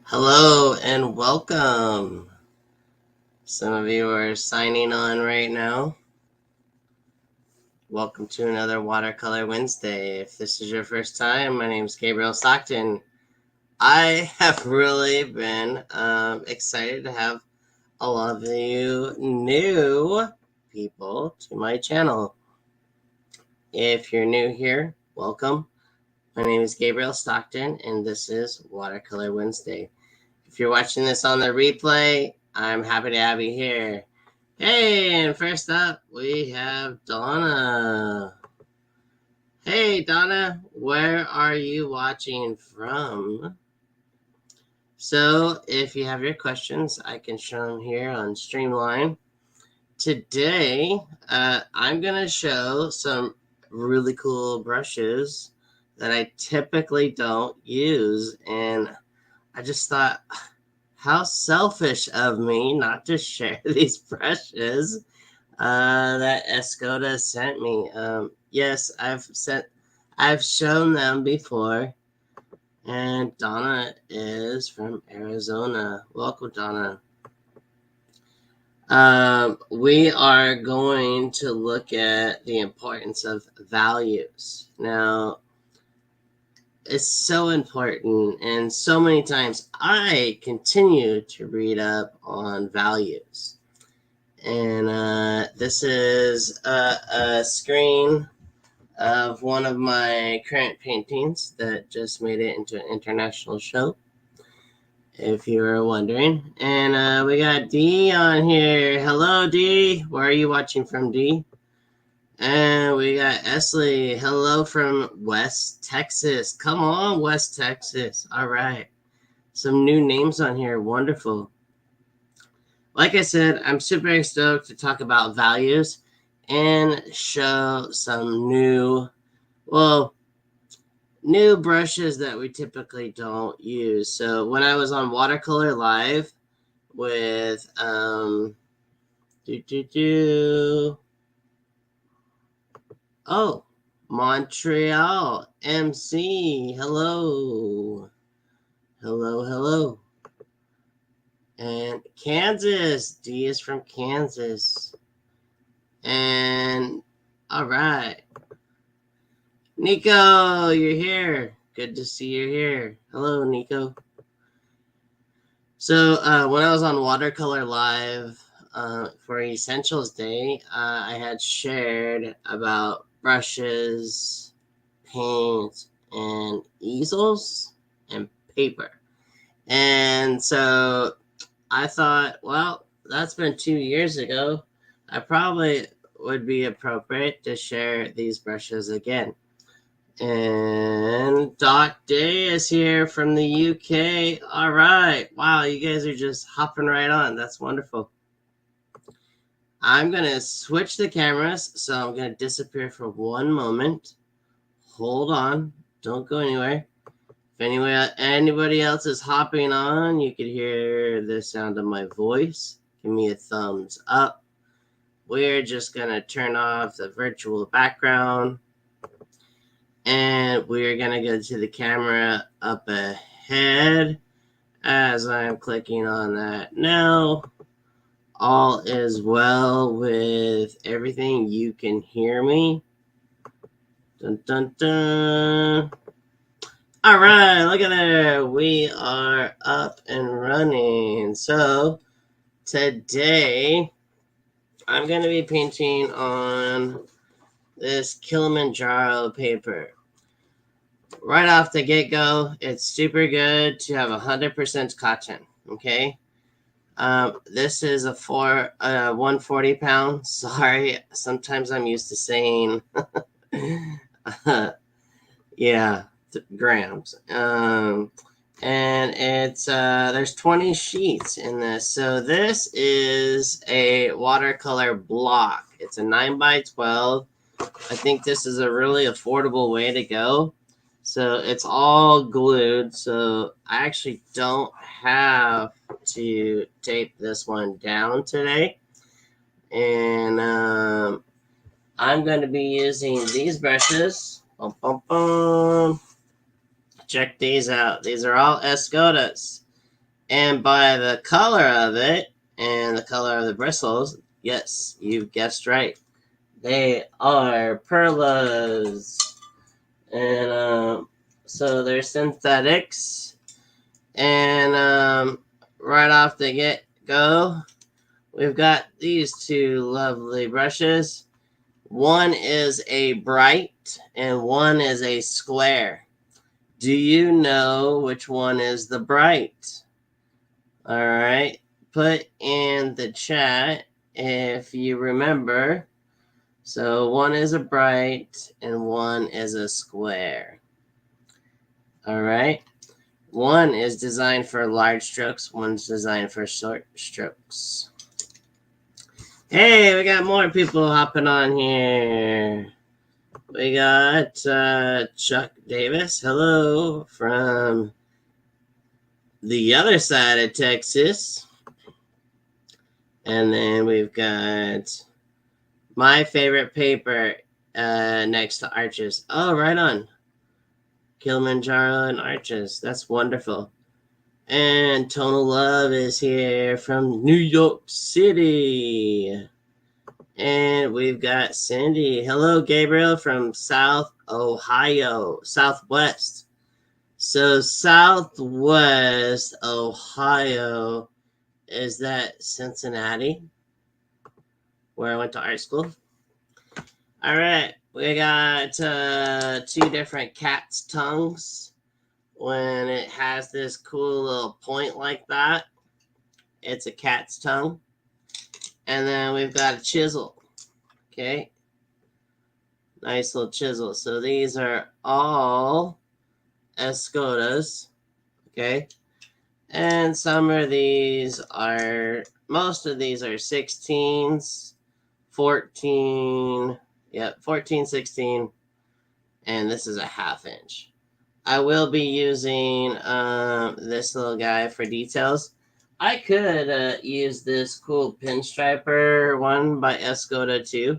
Hello and welcome. Some of you are signing on right now. Welcome to another Watercolor Wednesday. If this is your first time, my name is Gabriel Stockton. I have really been excited to have a lot of you new people to my channel. If you're new here, welcome. My name is Gabriel Stockton, and this is Watercolor Wednesday. If you're watching this on the replay, I'm happy to have you here. Hey, and first up, we have Donna. Hey, Donna, where are you watching from? So, if you have your questions, I can show them here on Streamline. Today, I'm going to show some really cool brushes that I typically don't use, and I just thought, how selfish of me not to share these brushes that Escoda sent me. Yes, I've shown them before, and Donna is from Arizona. Welcome, Donna. We are going to look at the importance of values. Now, it's so important, and so many times I continue to read up on values. And this is a screen of one of my current paintings that just made it into an international show, if you were wondering. And we got D on here. Hello, D. Where are you watching from, D? And we got Esley. Hello from West Texas. Come on, West Texas. All right. Some new names on here. Wonderful. Like I said, I'm super stoked to talk about values and show some new brushes that we typically don't use. So when I was on Watercolor Live with Montreal MC. Hello. Hello. And Kansas. D is from Kansas. And all right. Nico, you're here. Good to see you here. Hello, Nico. So when I was on Watercolor Live for Essentials Day, I had shared about brushes, paint, and easels, and paper. And so I thought, well, that's been 2 years ago. I probably would be appropriate to share these brushes again. And Doc Day is here from the UK. All right. Wow, you guys are just hopping right on. That's wonderful. I'm going to switch the cameras, so I'm going to disappear for one moment. Hold on. Don't go anywhere. If anybody else is hopping on, you could hear the sound of my voice. Give me a thumbs up. We're just going to turn off the virtual background. And we're going to go to the camera up ahead as I'm clicking on that now. All is well with everything. You can hear me. Dun, dun, dun. All right, look at there. We are up and running. So today I'm going to be painting on this Kilimanjaro paper. Right off the get-go, it's super good to have 100% cotton, okay? This is a 140 pound. Sorry, sometimes I'm used to saying, yeah, grams. And it's there's 20 sheets in this. So this is a watercolor block. It's a 9x12. I think this is a really affordable way to go. So it's all glued, so I actually don't have to tape this one down today. And I'm going to be using these brushes. Boom, boom, boom. Check these out. These are all Escodas. And by the color of it and the color of the bristles, yes, you guessed right. They are perlas. And so they're synthetics. And right off the get go, we've got these two lovely brushes. One is a bright and one is a square. Do you know which one is the bright? All right. Put in the chat if you remember. So one is a bright and one is a square. All right. One is designed for large strokes, one's designed for short strokes. Hey, we got more people hopping on here. We got Chuck Davis. Hello from the other side of Texas. And then we've got my favorite paper next to arches. Oh, right on. Kilimanjaro and arches. That's wonderful. And Tonal Love is here from New York City. And we've got Cindy. Hello, Gabriel from South Ohio, Southwest. So Southwest Ohio, is that Cincinnati, where I went to art school? All right, we got two different cat's tongues. When it has this cool little point like that, it's a cat's tongue. And then we've got a chisel. Okay, nice little chisel. So these are all Escodas. Okay, and some of these are, most of these are 16s, 14, yep, 14, 16, and this is a 1/2 inch. I will be using this little guy for details. I could use this cool pinstriper one by Escoda too.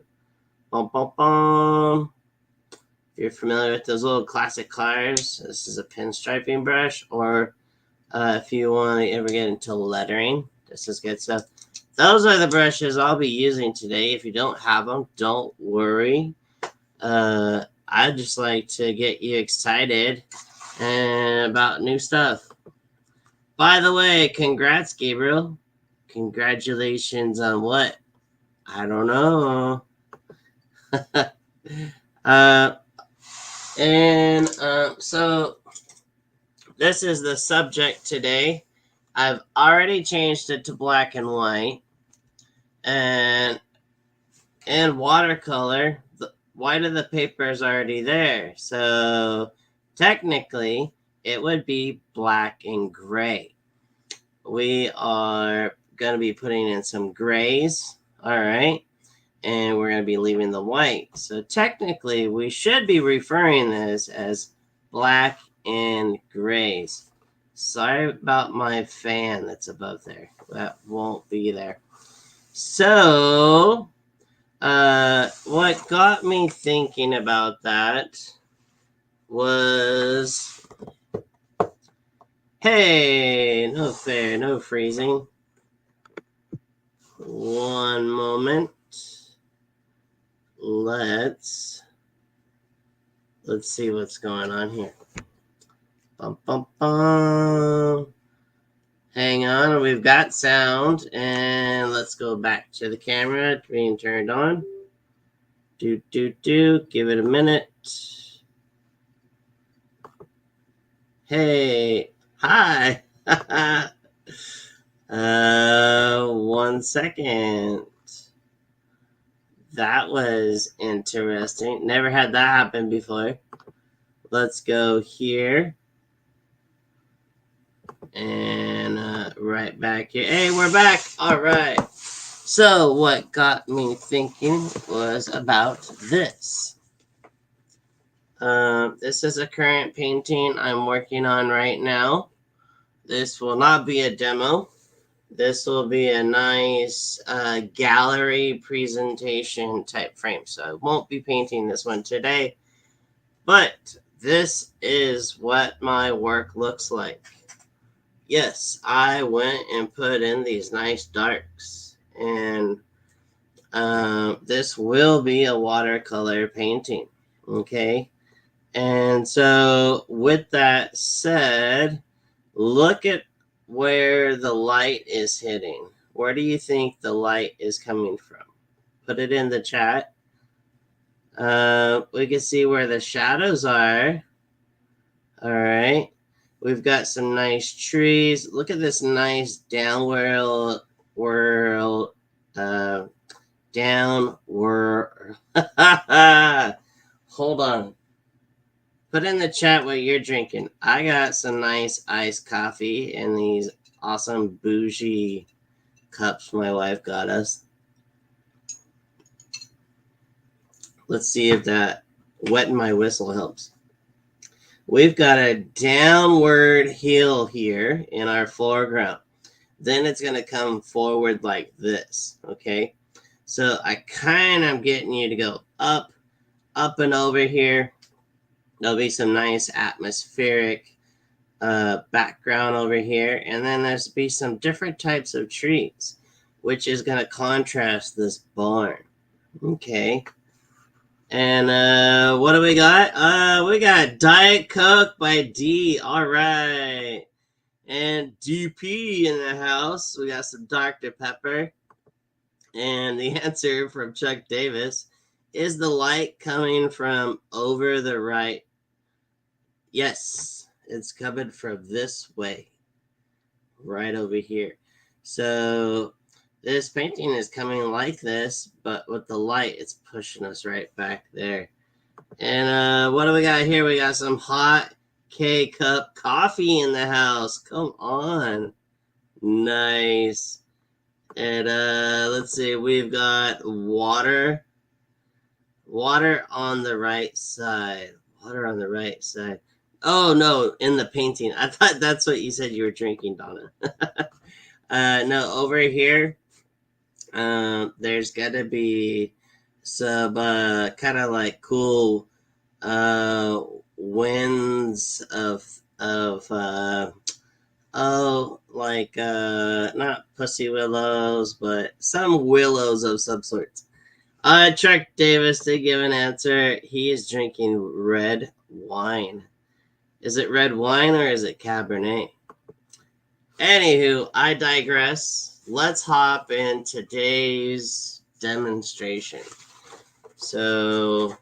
Bum, bum, bum. If you're familiar with those little classic cars, this is a pinstriping brush, or if you want to ever get into lettering, this is good stuff. Those are the brushes I'll be using today. If you don't have them, don't worry. I'd just like to get you excited about new stuff. By the way, congrats, Gabriel. Congratulations on what? I don't know. So this is the subject today. I've already changed it to black and white. And in watercolor, the white of the paper is already there. So technically, it would be black and gray. We are going to be putting in some grays. All right. And we're going to be leaving the white. So technically, we should be referring this as black and grays. Sorry about my fan that's above there. That won't be there. So, what got me thinking about that was, hey, no fair, no freezing. One moment. Let's see what's going on here. Bum, bum, bum. Hang on, we've got sound, and let's go back to the camera being turned on. Give it a minute. Hey, hi. 1 second. That was interesting. Never had that happen before. Let's go here. And right back here. Hey, we're back. All right. So what got me thinking was about this. This is a current painting I'm working on right now. This will not be a demo. This will be a nice gallery presentation type frame. So I won't be painting this one today. But this is what my work looks like. yes, I went and put in these nice darks. And this will be a watercolor painting. Okay. And so, with that said, look at where the light is hitting. Where do you think the light is coming from? Put it in the chat. We can see where the shadows are. All right. We've got some nice trees. Look at this nice downward world. Downward. Hold on. Put in the chat what you're drinking. I got some nice iced coffee in these awesome bougie cups my wife got us. Let's see if that wetting my whistle helps. We've got a downward hill here in our foreground. Then it's going to come forward like this, okay? So I kind of getting you to go up and over here. There'll be some nice atmospheric background over here. And then there's be some different types of trees, which is going to contrast this barn. Okay. And what do we got? We got Diet Coke by D. All right. And DP in the house. We got some Dr. Pepper. And the answer from Chuck Davis is the light coming from over the right. Yes, it's coming from this way. Right over here. So this painting is coming like this, but with the light, it's pushing us right back there. And what do we got here? We got some hot K-cup coffee in the house. Come on. Nice. And let's see, we've got water. Water on the right side. Water on the right side. Oh, no, in the painting. I thought that's what you said you were drinking, Donna. No, over here, there's got to be some kind of like cool winds of not pussy willows, but some willows of some sorts. Chuck Davis did give an answer. He is drinking red wine. Is it red wine or is it Cabernet? Anywho, I digress. Let's hop in today's demonstration. So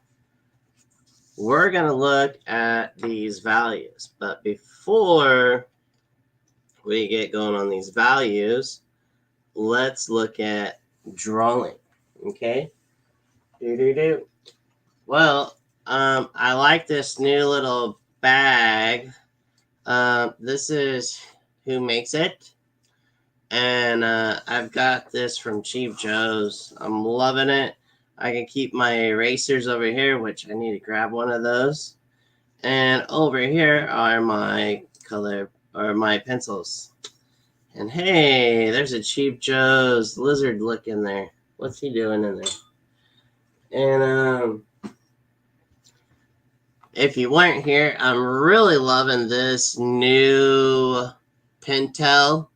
we're going to look at these values. But before we get going on these values, let's look at drawing. Okay? Well, I like this new little bag. This is Who Makes It. And I've got this from Cheap Joe's. I'm loving it. I can keep my erasers over here, which I need to grab one of those. And over here are my my pencils. And hey, there's a Cheap Joe's lizard look in there. What's he doing in there? And if you weren't here, I'm really loving this new Pentel.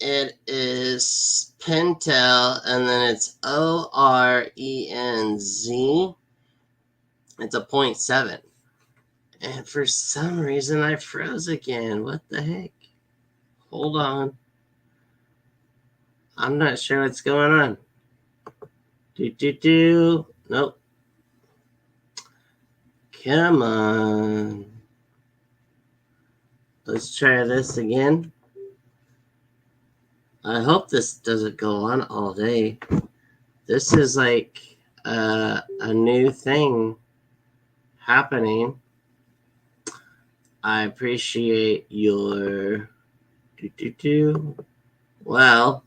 It is Pentel, and then it's ORENZ. It's a 0.7. And for some reason, I froze again. What the heck? Hold on. I'm not sure what's going on. Nope. Come on. Let's try this again. I hope this doesn't go on all day. This is like a new thing happening. I appreciate your Well,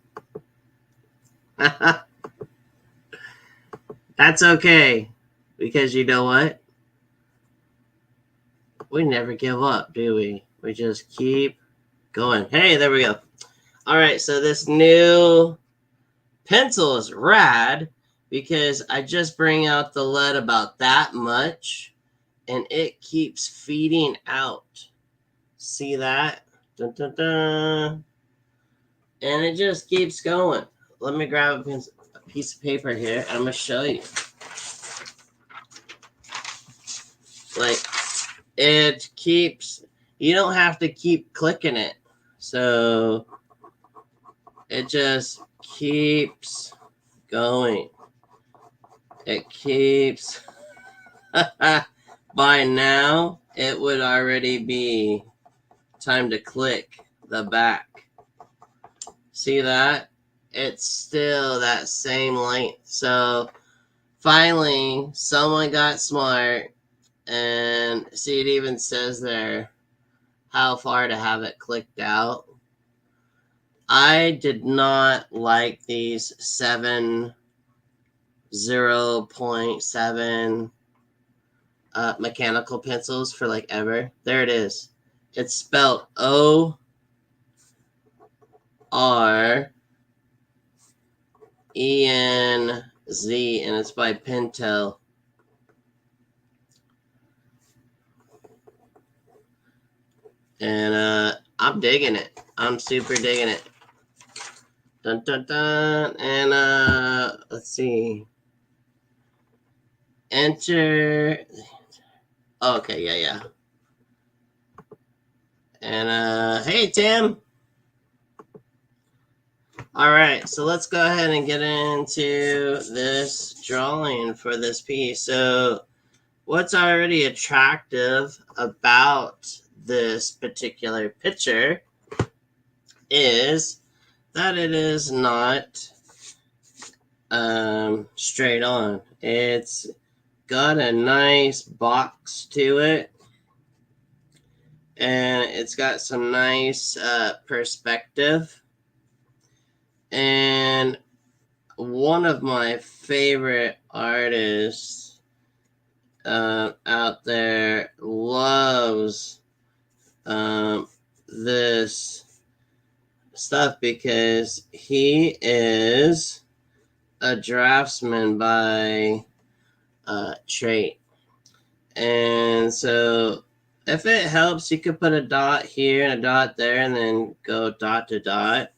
that's okay, because you know what? We never give up, do we? We just keep going. Hey, there we go. All right, so this new pencil is rad because I just bring out the lead about that much, and it keeps feeding out. See that? Dun, dun, dun. And it just keeps going. Let me grab a piece of paper here, and I'm going to show you. Like, it keeps, you don't have to keep clicking it. So it just keeps going. It keeps, by now, it would already be time to click the back. See that? It's still that same length. So finally, someone got smart, and see, it even says there how far to have it clicked out. I did not like these 0.7 mechanical pencils for like ever. There it is. It's spelled ORENZ, and it's by Pentel. And I'm digging it. I'm super digging it. Dun dun dun. And let's see. Enter. Oh, okay, yeah. And hey Tim. Alright, so let's go ahead and get into this drawing for this piece. So what's already attractive about this particular picture is that it is not straight on. It's got a nice box to it, and it's got some nice perspective. And one of my favorite artists out there loves this stuff because he is a draftsman by trait. And so if it helps, you could put a dot here and a dot there, and then go dot to dot,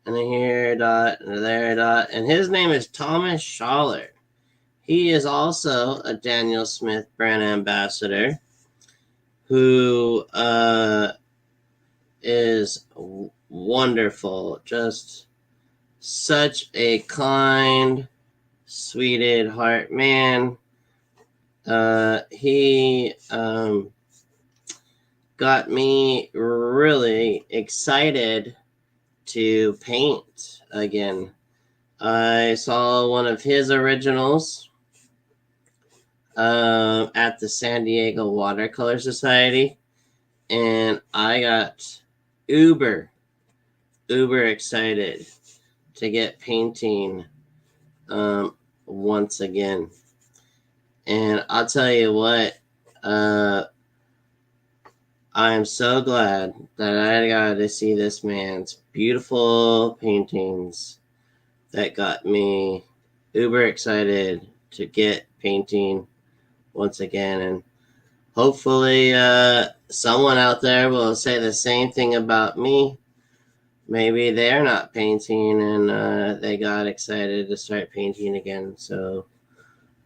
and then here a dot, and there a dot. And his name is Thomas Schaller. He is also a Daniel Smith brand ambassador who is wonderful. Just such a kind, sweeted heart man. He got me really excited to paint again. I saw one of his originals at the San Diego Watercolor Society, and I got uber excited to get painting once again. And I'll tell you what, I am so glad that I got to see this man's beautiful paintings that got me uber excited to get painting once again. And hopefully someone out there will say the same thing about me. Maybe they're not painting and they got excited to start painting again. So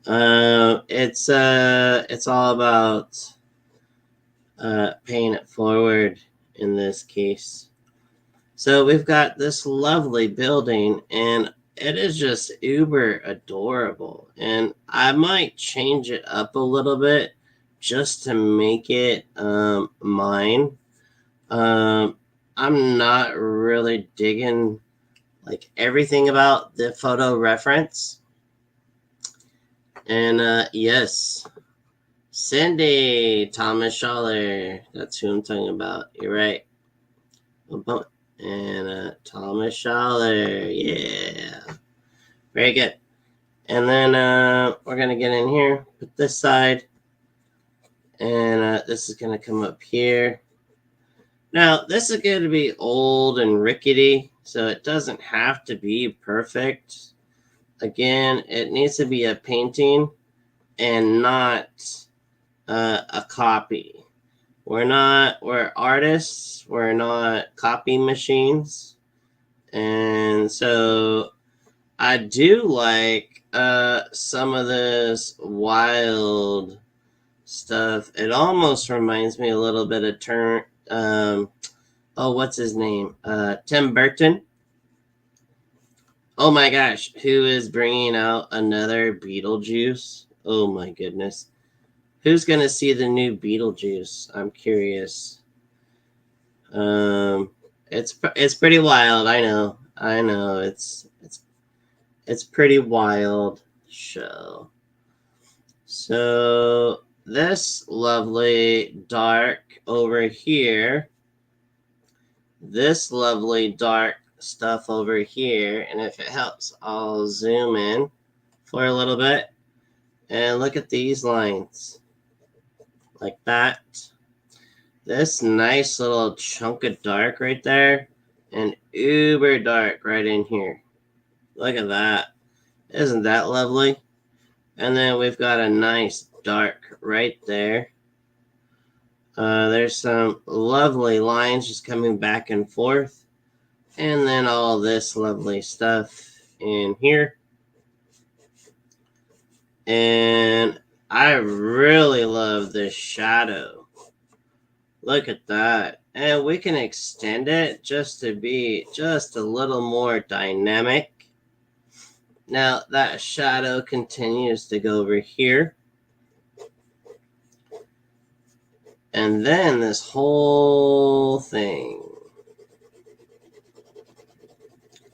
it's all about paying it forward in this case. So we've got this lovely building, and it is just uber adorable. And I might change it up a little bit just to make it mine. I'm not really digging like everything about the photo reference. And yes, Cindy Thomas Schaller, that's who I'm talking about. You're right. And Thomas Schaller, yeah, very good. And then we're gonna get in here, put this side, and this is gonna come up here. Now this is going to be old and rickety, so it doesn't have to be perfect. Again, it needs to be a painting and not a copy. We're artists, we're not copy machines. And so I do like some of this wild stuff. It almost reminds me a little bit of what's his name? Tim Burton. Oh my gosh, who is bringing out another Beetlejuice? Oh my goodness. Who's going to see the new Beetlejuice? I'm curious. Um it's pretty wild, I know. I know. It's pretty wild show. So this lovely dark over here, this lovely dark stuff over here, and if it helps, I'll zoom in for a little bit and look at these lines like that. This nice little chunk of dark right there, and uber dark right in here. Look at that. Isn't that lovely? And then we've got a nice dark right there. There's some lovely lines just coming back and forth. And then all this lovely stuff in here. And I really love this shadow. Look at that. And we can extend it just to be just a little more dynamic. Now that shadow continues to go over here. And then this whole thing.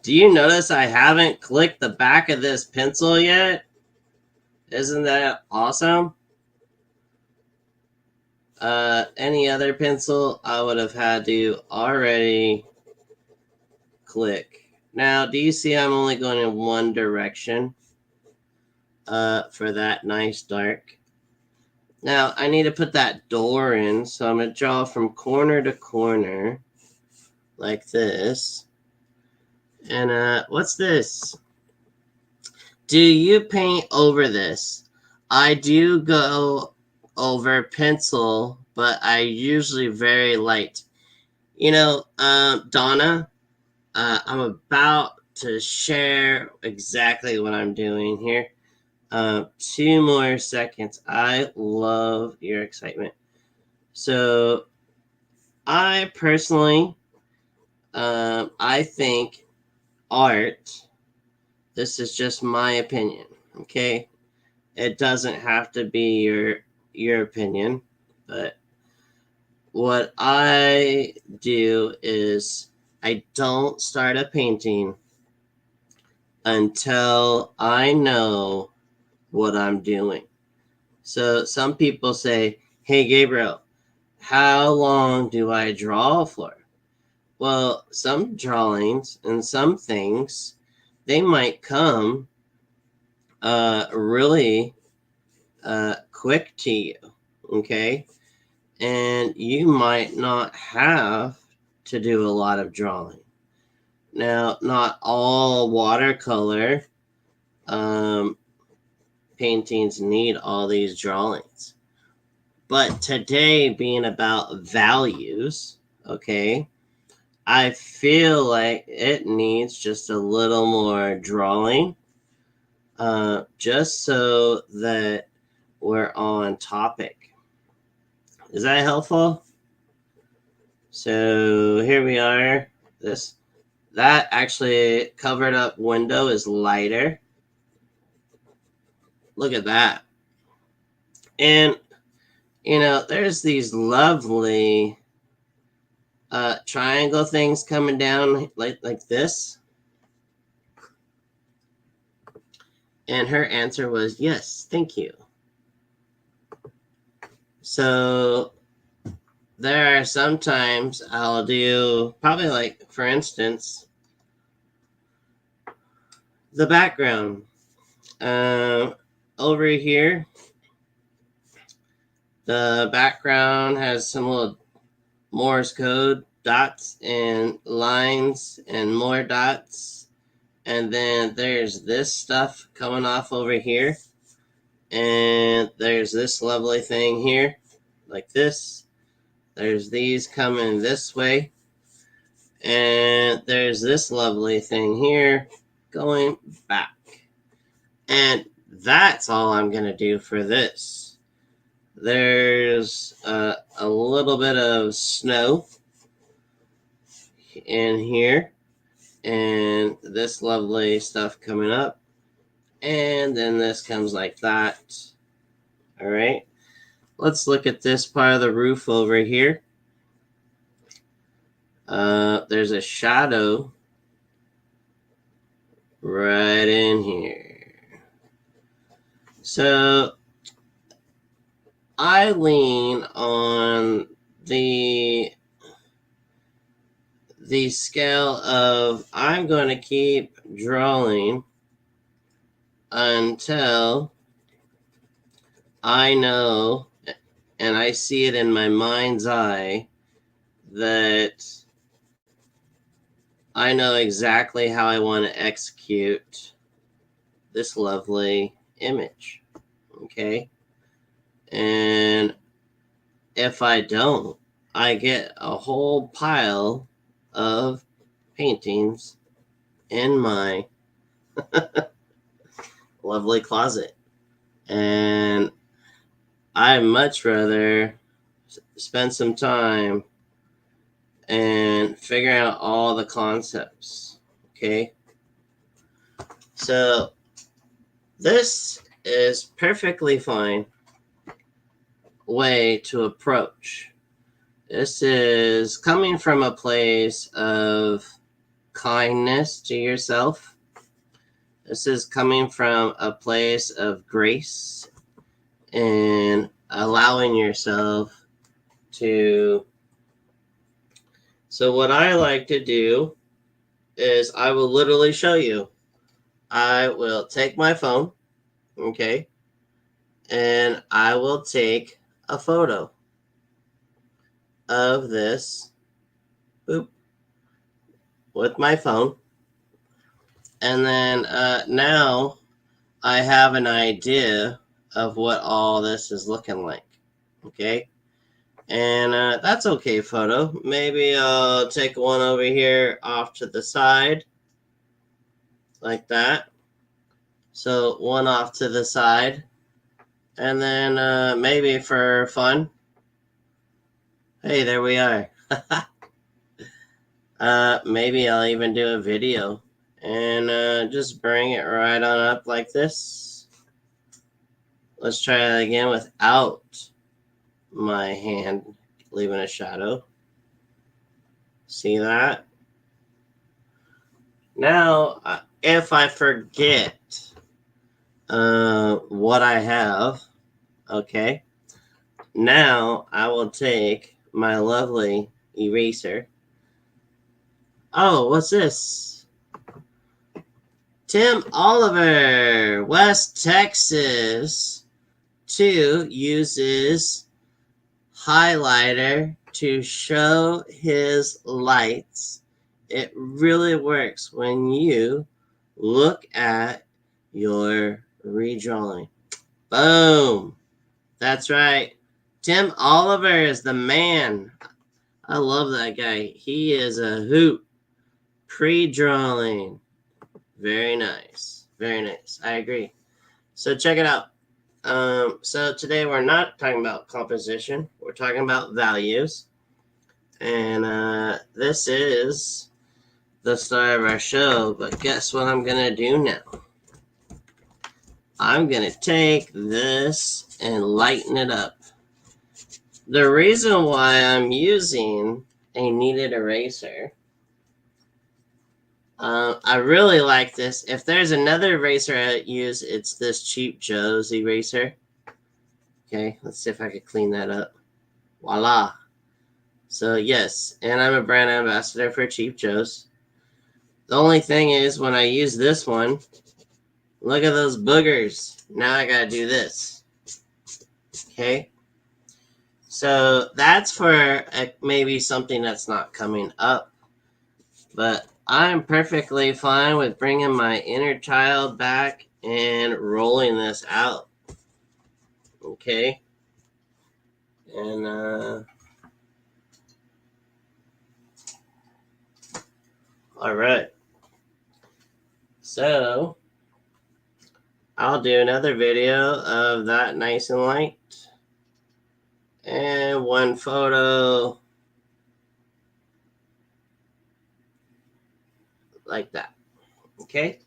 Do you notice I haven't clicked the back of this pencil yet? Isn't that awesome? Any other pencil, I would have had to already click. Now, do you see I'm only going in one direction for that nice dark? Now, I need to put that door in, so I'm going to draw from corner to corner like this. And what's this? Do you paint over this? I do go over pencil, but I usually very light. You know, Donna, I'm about to share exactly what I'm doing here. 2 more seconds. I love your excitement. So, I personally, I think art, this is just my opinion, okay? It doesn't have to be your opinion, but what I do is I don't start a painting until I know what I'm doing. So some people say, "Hey Gabriel, how long do I draw for?" Well, some drawings and some things, they might come really quick to you, okay? And you might not have to do a lot of drawing. Now, not all watercolor paintings need all these drawings. But today being about values, okay, I feel like it needs just a little more drawing, just so that we're on topic. Is that helpful? So here we are. That actually covered up window is lighter. Look at that. And you know, there's these lovely triangle things coming down like this. And her answer was yes, thank you. So there are sometimes I'll do, probably like, for instance, the background. Over here, the background has some little Morse code dots and lines and more dots. And then there's this stuff coming off over here. And there's this lovely thing here, like this. There's these coming this way. And there's this lovely thing here going back. And that's all I'm going to do for this. There's a little bit of snow in here. And this lovely stuff coming up. And then this comes like that. All right. Let's look at this part of the roof over here. There's a shadow right in here. So I lean on the scale of I'm going to keep drawing until I know and I see it in my mind's eye that I know exactly how I want to execute this lovely image. Okay? And if I don't, I get a whole pile of paintings in my lovely closet. And I much rather spend some time and figure out all the concepts. Okay? So this is perfectly fine way to approach. This is coming from a place of kindness to yourself. This is coming from a place of grace and allowing yourself to. So what I like to do is I will literally show you. I will take my phone, okay, and I will take a photo of this with my phone. And then now I have an idea of what all this is looking like. Okay. And that's okay, photo. Maybe I'll take one over here off to the side. Like that. So one off to the side. And then maybe for fun. Hey, there we are. Maybe I'll even do a video and just bring it right on up like this. Let's try that again without my hand leaving a shadow. See that? Now, if I forget what I have, okay, now I will take my lovely eraser. Oh, what's this? Tim Oliver, West Texas, 2 uses highlighter to show his lights. It really works when you look at your redrawing. Boom. That's right. Tim Oliver is the man. I love that guy. He is a hoot. Pre-drawing. Very nice. Very nice. I agree. So check it out. So today we're not talking about composition. We're talking about values. And this is the start of our show. But guess what I'm going to do now? I'm going to take this and lighten it up. The reason why I'm using a kneaded eraser, I really like this. If there's another eraser I use, it's this Cheap Joe's eraser. Okay, let's see if I can clean that up. Voila. So yes, and I'm a brand ambassador for Cheap Joe's. The only thing is when I use this one, look at those boogers. Now I gotta do this. Okay. So that's for maybe something that's not coming up. But I'm perfectly fine with bringing my inner child back and rolling this out. Okay. And all right. So I'll do another video of that nice and light. And one photo like that. Okay.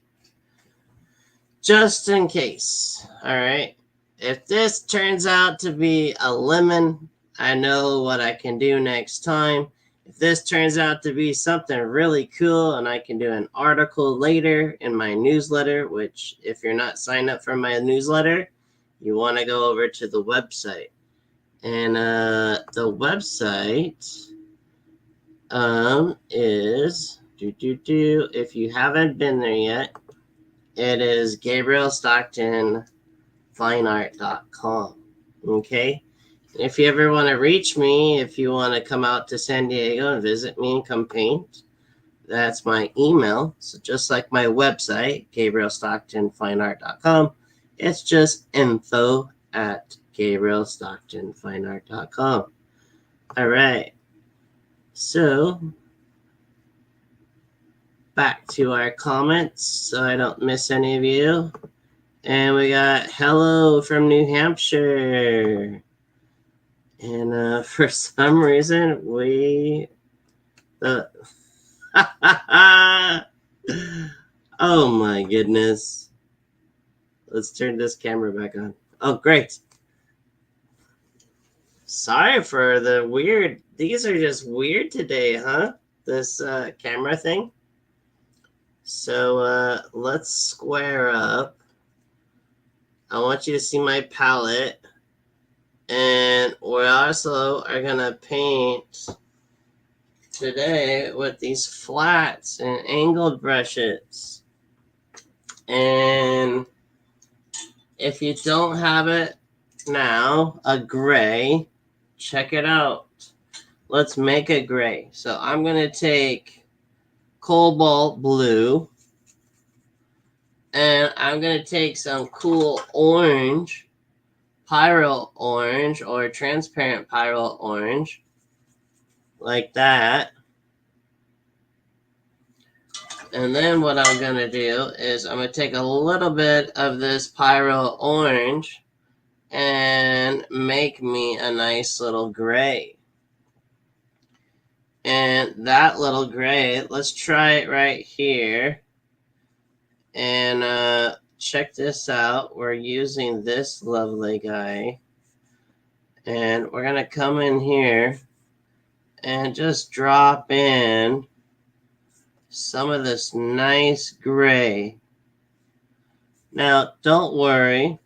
Just in case. All right. If this turns out to be a lemon, I know what I can do next time. If this turns out to be something really cool and I can do an article later in my newsletter, which if you're not signed up for my newsletter, you want to go over to the website. And the website is if you haven't been there yet, it is GabrielStocktonFineArt.com. Okay? If you ever want to reach me, if you want to come out to San Diego and visit me and come paint, that's my email. So just like my website, GabrielStocktonFineArt.com, it's just info@GabrielStocktonFineArt.com. All right. So back to our comments so I don't miss any of you. And we got hello from New Hampshire. And for some reason, oh my goodness. Let's turn this camera back on. Oh, great. Sorry for the weird. These are just weird today, huh? This camera thing. So let's square up. I want you to see my palette. And we also are going to paint today with these flats and angled brushes. And if you don't have it now, a gray, check it out. Let's make a gray. So I'm going to take cobalt blue. And I'm going to take some cool orange, pyro orange, or transparent pyro orange. Like that. And then what I'm going to do is I'm going to take a little bit of this pyro orange and make me a nice little gray. And that little gray, let's try it right here. And check this out. We're using this lovely guy. And we're going to come in here and just drop in some of this nice gray. Now, don't worry.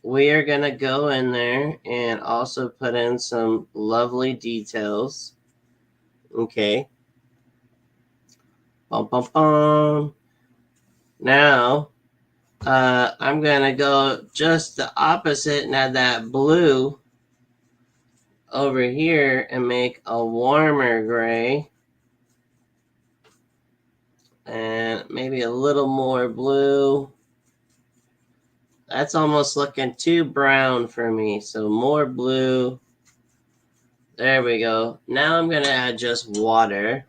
We are going to go in there and also put in some lovely details. Okay. Bum, bum, bum. Now, I'm going to go just the opposite and add that blue over here and make a warmer gray. And maybe a little more blue. That's almost looking too brown for me. So more blue. There we go. Now I'm going to add just water.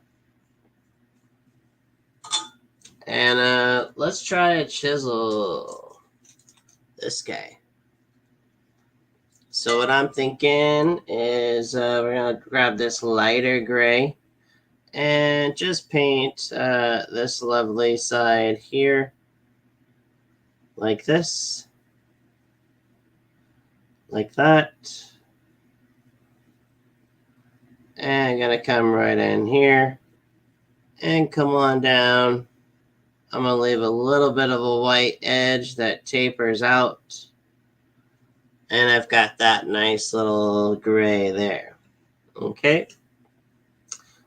And let's try a chisel. This guy. So what I'm thinking is we're going to grab this lighter gray. And just paint this lovely side here. Like this. Like that. And I'm going to come right in here. And come on down. I'm going to leave a little bit of a white edge that tapers out. And I've got that nice little gray there. Okay.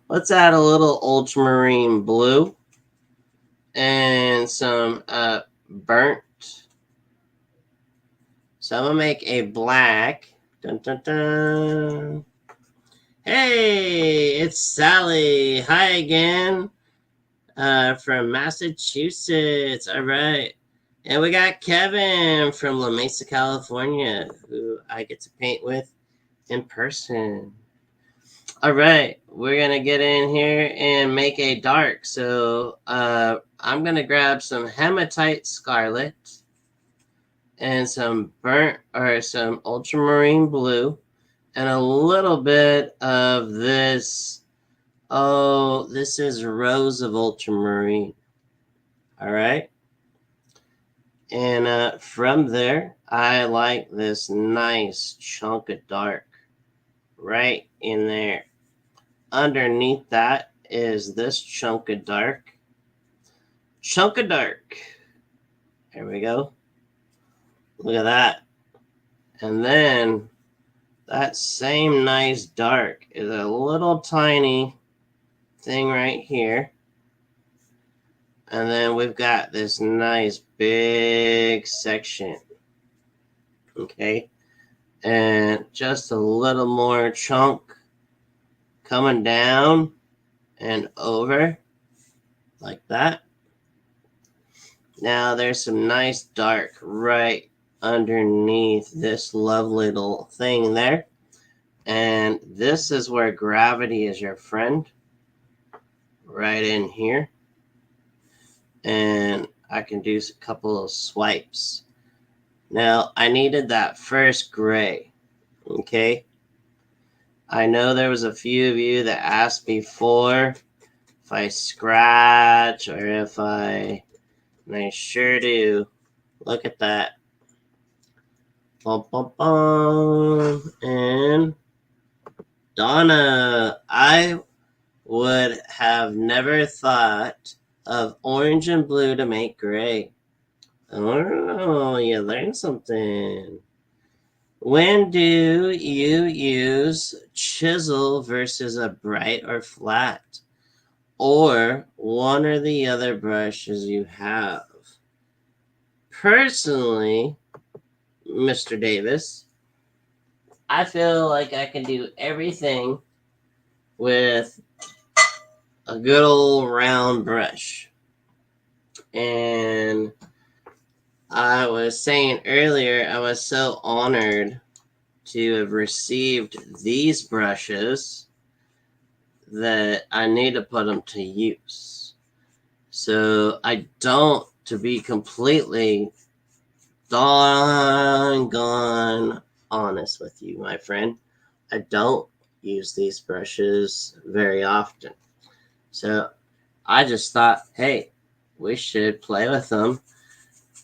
Let's add a little ultramarine blue. And some burnt. So I'm going to make a black. Dun, dun, dun. Hey, it's Sally. Hi again. From Massachusetts. All right. And we got Kevin from La Mesa, California, who I get to paint with in person. All right, we're gonna get in here and make a dark. So I'm gonna grab some hematite scarlet and some burnt or some ultramarine blue and a little bit of this. Oh, this is rose of ultramarine. All right. And from there, I like this nice chunk of dark right in there. Underneath that is this chunk of dark. Chunk of dark. There we go. Look at that. And then that same nice dark is a little tiny thing right here. And then we've got this nice big section. Okay. And just a little more chunk coming down and over like that. Now there's some nice dark right underneath this lovely little thing there. And this is where gravity is your friend. Right in here. And I can do a couple of swipes. Now I needed that first gray. Okay. I know there was a few of you that asked before if I scratch or if and I sure do. Look at that. Bum, bum, bum. And Donna, I would have never thought of orange and blue to make gray. Oh, you learned something. When do you use chisel versus a bright or flat? Or one or the other brushes you have? Personally, Mr. Davis, I feel like I can do everything with a good old round brush. And I was saying earlier, I was so honored to have received these brushes that I need to put them to use. So I don't, to be completely doggone honest with you, my friend, I don't use these brushes very often. So I just thought, hey, we should play with them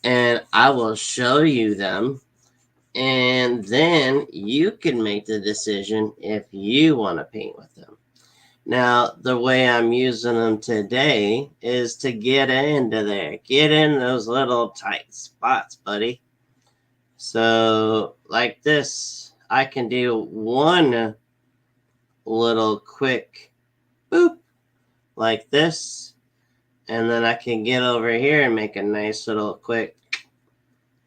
and I will show you them. And then you can make the decision if you want to paint with them. Now, the way I'm using them today is to get into there. Get in those little tight spots, buddy. So, like this, I can do one little quick boop like this. And then I can get over here and make a nice little quick,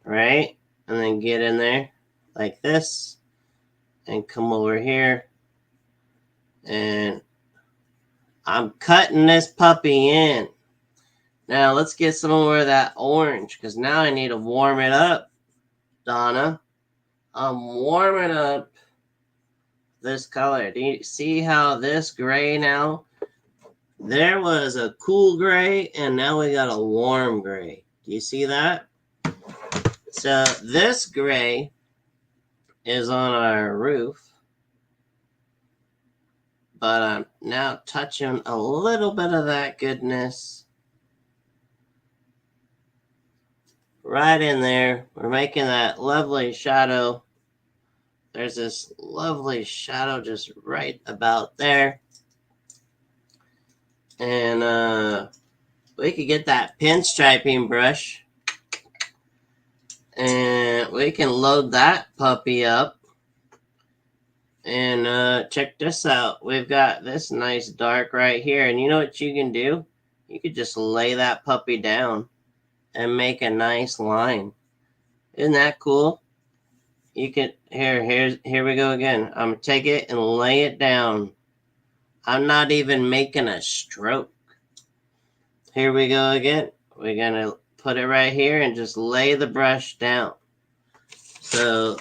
right? And then get in there like this and come over here. And I'm cutting this puppy in. Now let's get some more of that orange because now I need to warm it up, Donna. I'm warming up this color. Do you see how this gray now? There was a cool gray and now we got a warm gray. Do you see that? So this gray is on our roof, but I'm now touching a little bit of that goodness right in there. We're making that lovely shadow. There's this lovely shadow just right about there. And we could get that pinstriping brush and we can load that puppy up. And check this out. We've got this nice dark right here. And you know what you can do? You could just lay that puppy down and make a nice line. Isn't that cool? You can here we go again. I'm gonna take it and lay it down. I'm not even making a stroke. Here we go again. We're gonna put it right here and just lay the brush down. So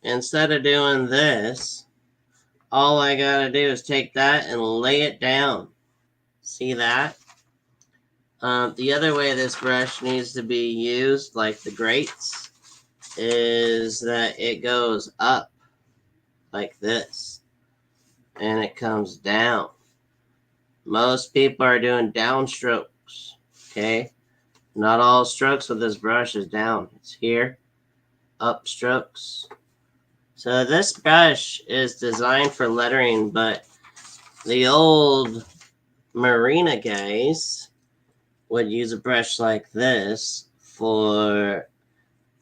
instead of doing this, all I gotta do is take that and lay it down. See that? The other way this brush needs to be used, like the grates, is that it goes up like this and it comes down. Most people are doing down strokes, okay? Not all strokes with this brush is down. It's here, up strokes. So this brush is designed for lettering, but the old marina guys would use a brush like this for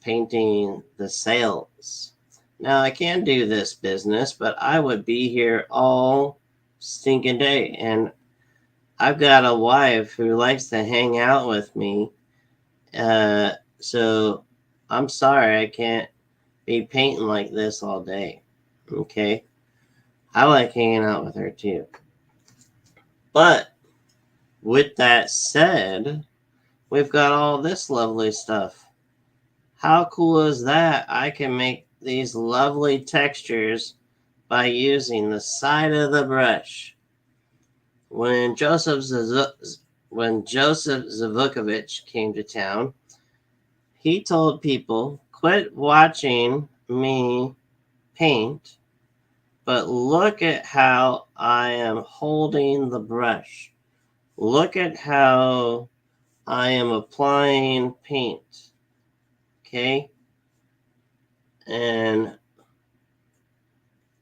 painting the sails. Now I can do this business, but I would be here all stinking day, and I've got a wife who likes to hang out with me, so I'm sorry I can't be painting like this all day. Okay, I like hanging out with her too. But with that said, we've got all this lovely stuff. How cool is that? I can make these lovely textures by using the side of the brush. When Joseph Zavukovich came to town, he told people, quit watching me paint, but look at how I am holding the brush. Look at how I am applying paint. Okay? And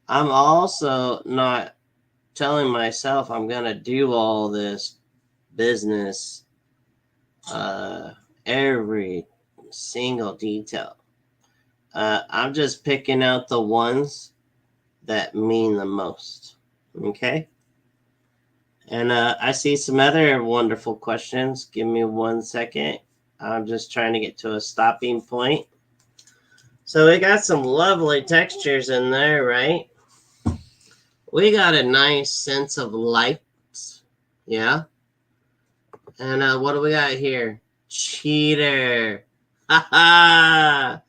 I'm also not telling myself I'm going to do all this business, every single detail. I'm just picking out the ones that mean the most. Okay? And I see some other wonderful questions. Give me 1 second. I'm just trying to get to a stopping point. So we got some lovely textures in there, right? We got a nice sense of light. Yeah. And what do we got here? Cheater. Ha ha.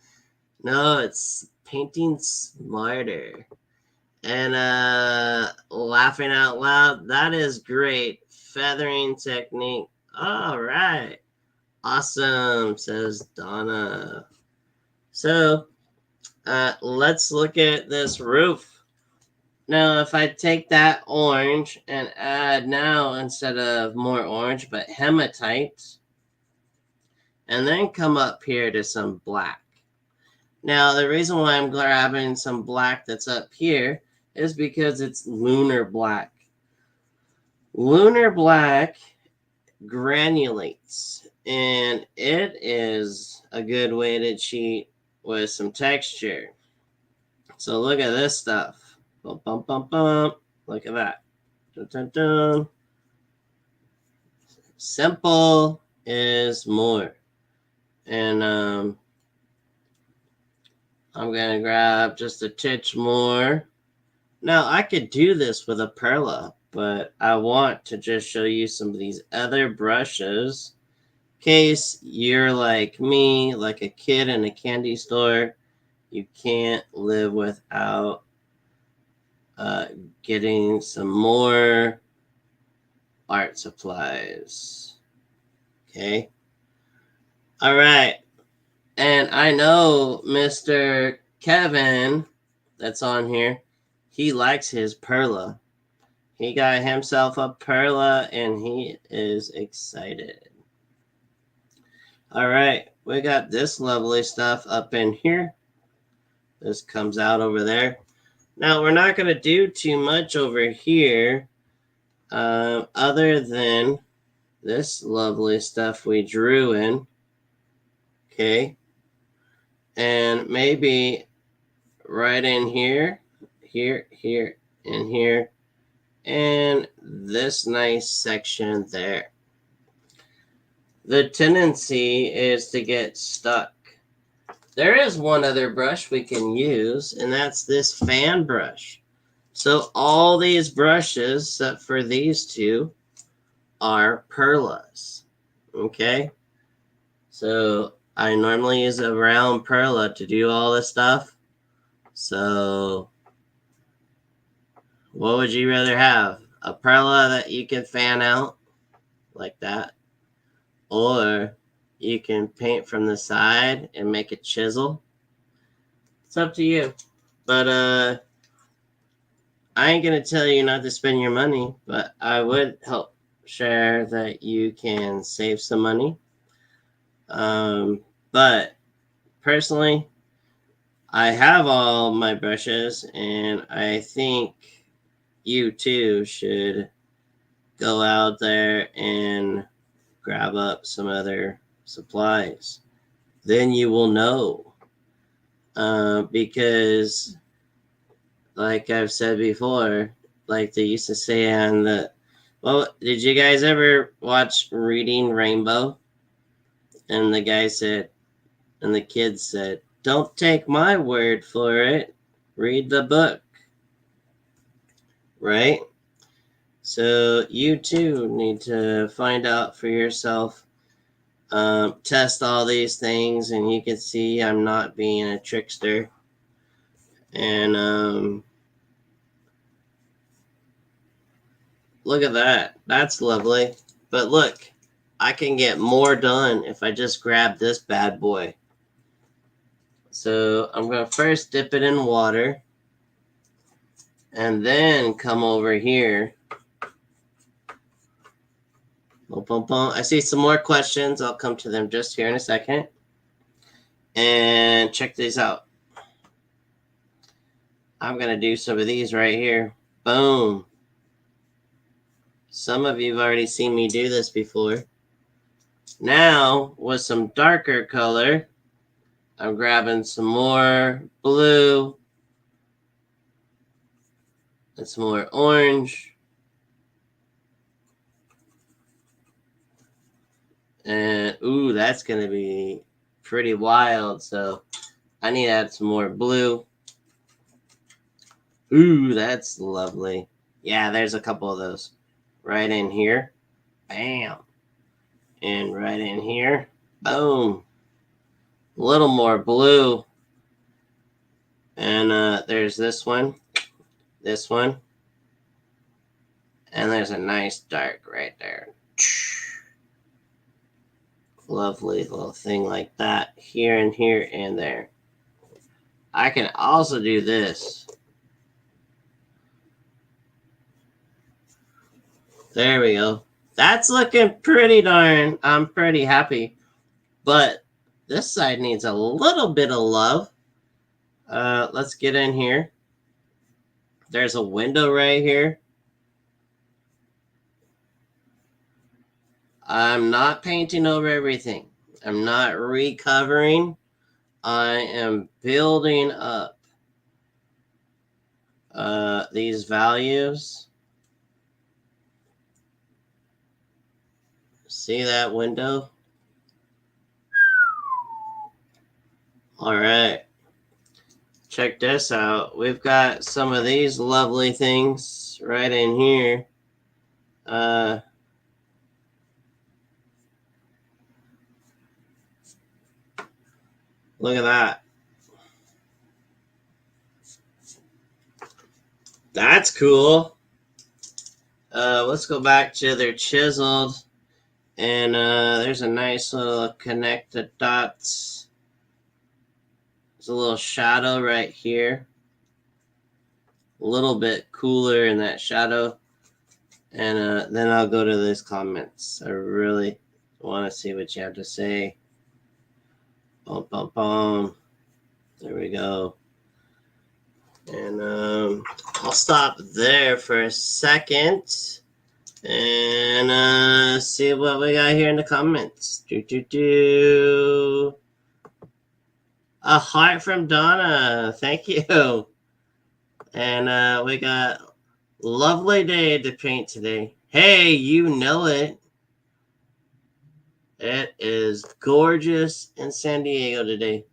No, it's painting smarter. And laughing out loud. That is great. Feathering technique. All right. Awesome, says Donna. So let's look at this roof. Now, if I take that orange and add now, instead of more orange, but hematite, and then come up here to some black. Now, the reason why I'm grabbing some black that's up here is because it's lunar black. Lunar black granulates, and it is a good way to cheat with some texture. So look at this stuff. Bum, bum, bum, bum. Look at that. Dun, dun, dun. Simple is more. And I'm going to grab just a titch more. Now, I could do this with a perla, but I want to just show you some of these other brushes. In case you're like me, like a kid in a candy store, you can't live without getting some more art supplies. Okay. All right. And I know Mr. Kevin that's on here, he likes his perla. He got himself a perla and he is excited. All right. We got this lovely stuff up in here. This comes out over there. Now, we're not going to do too much over here other than this lovely stuff we drew in. Okay. And maybe right in here, here, and here, and this nice section there. The tendency is to get stuck. There is one other brush we can use, and that's this fan brush. So all these brushes, except for these two, are perlas. Okay, so I normally use a round perla to do all this stuff. So what would you rather have? A perla that you can fan out like that, or you can paint from the side and make a chisel? It's up to you. But I ain't gonna tell you not to spend your money, but I would help share that you can save some money. But personally, I have all my brushes, and I think you too should go out there and grab up some other supplies. Then you will know. Because, like I've said before, like they used to say on the. Well, did you guys ever watch Reading Rainbow? And the guy said, and the kid said, "Don't take my word for it. Read the book." Right? So you too need to find out for yourself. Test all these things, and you can see I'm not being a trickster. And look at that. That's lovely. But look, I can get more done if I just grab this bad boy. So I'm going to first dip it in water and then come over here. Boom, boom, boom. I see some more questions. I'll come to them just here in a second. And check these out. I'm going to do some of these right here. Boom. Some of you have already seen me do this before. Now, with some darker color, I'm grabbing some more blue and some more orange. And, ooh, that's going to be pretty wild. So, I need to add some more blue. Ooh, that's lovely. Yeah, there's a couple of those. Right in here. Bam. And right in here. Boom. A little more blue. And there's this one. This one. And there's a nice dark right there. Lovely little thing like that. Here and here and there. I can also do this. There we go. That's looking pretty darn. I'm pretty happy. But this side needs a little bit of love. Let's get in here. There's a window right here. I'm not painting over everything. I'm not recovering. I am building up these values. See that window? All right. Check this out. We've got some of these lovely things right in here. Look at that. That's cool. Let's go back to their chiseled. And there's a nice little connected dots. There's a little shadow right here. A little bit cooler in that shadow. And then I'll go to these comments. I really want to see what you have to say. Boom, boom, boom. There we go. And I'll stop there for a second and see what we got here in the comments. A heart from Donna. Thank you. And we got lovely day to paint today. Hey, you know it. It is gorgeous in San Diego today.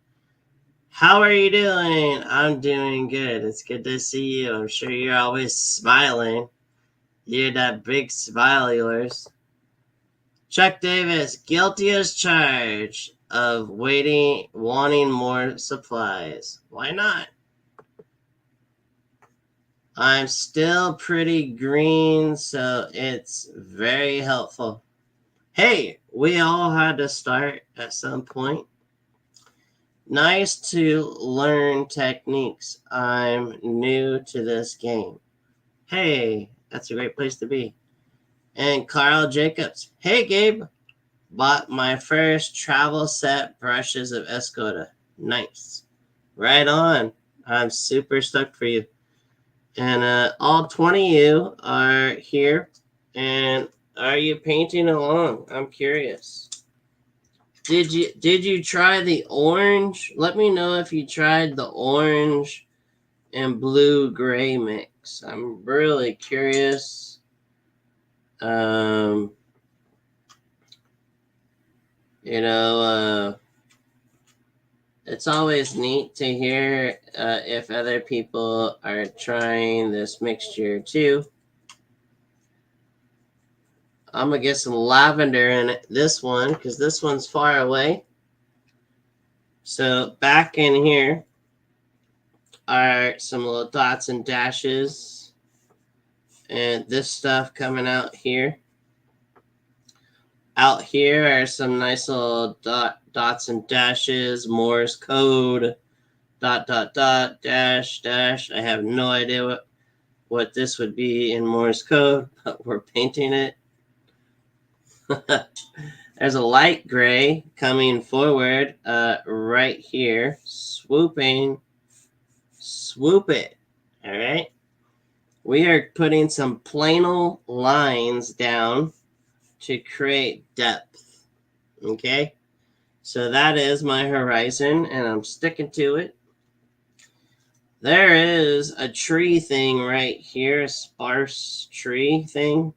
How are you doing? I'm doing good. It's good to see you. I'm sure you're always smiling. You're that big smile of yours. Chuck Davis, guilty as charged of wanting more supplies. Why not? I'm still pretty green, so it's very helpful. Hey, we all had to start at some point. Nice to learn techniques. I'm new to this game. Hey, that's a great place to be. And Carl Jacobs. Hey, Gabe. Bought my first travel set brushes of Escoda. Nice. Right on. I'm super stoked for you. And all 20 of you are here. And are you painting along? I'm curious. Did you try the orange? Let me know if you tried the orange and blue gray mix. I'm really curious. Um, it's always neat to hear if other people are trying this mixture too. I'm going to get some lavender in this one because this one's far away. So back in here are some little dots and dashes. And this stuff coming out here. Out here are some nice little dots and dashes, Morse code, ... dash. I have no idea what this would be in Morse code, but we're painting it. There's a light gray coming forward right here. Swooping. Swoop it. All right. We are putting some planal lines down to create depth. Okay. So that is my horizon, and I'm sticking to it. There is a tree thing right here, a sparse tree thing.